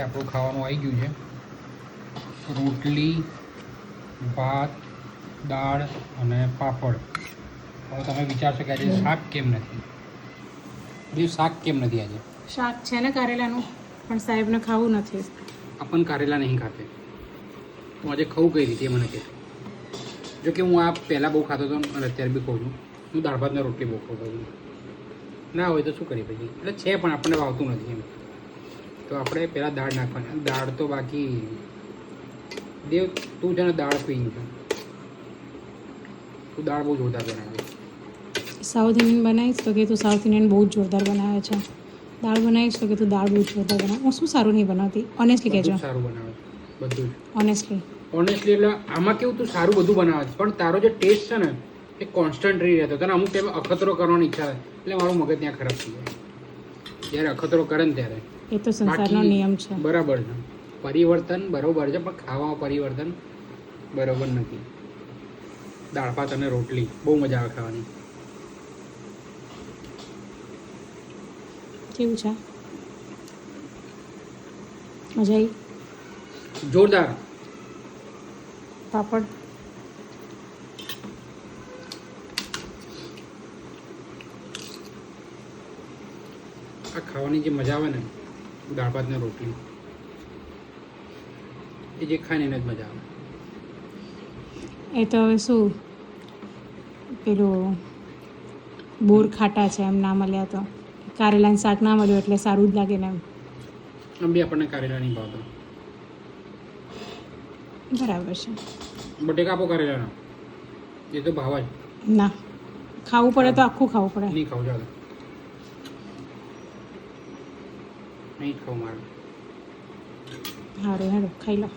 આપણું ખાવાનું આવી ગયું છે. રોટલી, ભાત, દાળ અને પાપડ. હવે તમે વિચારશો કે આજે શાક કેમ નથી? શાક કેમ નથી આજે? શાક છે ને કારેલાનું, પણ સાહેબને ખાવું નથી. अपन कारेला नहीं खाते. તો આજે ખાવું કઈ રીતે મને કહે. જો કે હું આ પહેલાં બહુ ખાતો હતો અને અત્યારે બી ખાઉં છું. હું દાળ ભાતને રોટલી બહુ ખાતો છું. ના હોય તો શું કરીએ પછી? એટલે છે પણ આપણને ભાવતું નથી એમ. તો આપણે પહેલાં દાળ નાખવાની. દાળ તો બાકી દેવ તું છે ને દાળ પી છે. તું દાળ બહુ જોરદાર બનાવે. સાઉથ ઇન્ડિયન બનાવીશ તો કે તું સાઉથ ઇન્ડિયન બહુ જ જોરદાર બનાવે છે. દાળ બનાવીશ તો કે તું દાળ બહુ જોરદાર બનાવે. હું શું સારું નહીં બનાવતી, ઓનેસ્ટલી કહેજો. સારું બનાવે બધું જ. ઓનેસ્ટલી એટલે આમાં કેવું તું સારું બધું બનાવે છે, પણ તારો જે ટેસ્ટ છે ને એ કોન્સ્ટન્ટ રહી રહેતો. તને અમુક ટાઈમે અખતરો કરવાની ઈચ્છા થાય એટલે મારું મગજ ત્યાં ખરાબ થઈ જાય. જ્યારે અખતરો કરે ને ત્યારે એ તો સંસારનો નિયમ છે. બરાબર છે, પરિવર્તન બરોબર છે, પણ ખાવામાં પરિવર્તન બરોબર નથી. દાળ ભાત અને રોટલી બહુ મજા આવે ખાવાની. કેવું છે? મજા આવી? જોરદાર. પાપડ આ ખાવાની જે મજા આવે ને દાળ ભાત ને રોટલી, એ જે ખાય ને એને જ મજા આવે. એ તો હવે શું પેલું બોર ખાટા છે એમ ના મળ્યા તો કારેલાનું શાક ના મળ્યું એટલે સારું જ લાગે ને એમ. આમ બી આપણને કારેલા નહીં ભાવતા. બરાબર છે. બટેકા આપો કારેલાના, એ તો ભાવ જ ના, ખાવું પડે તો આખું ખાવું પડે. નહીં ખાવું, ચાલો નહીં ખાવું મારે. સારું હેડો ખાઈ લો.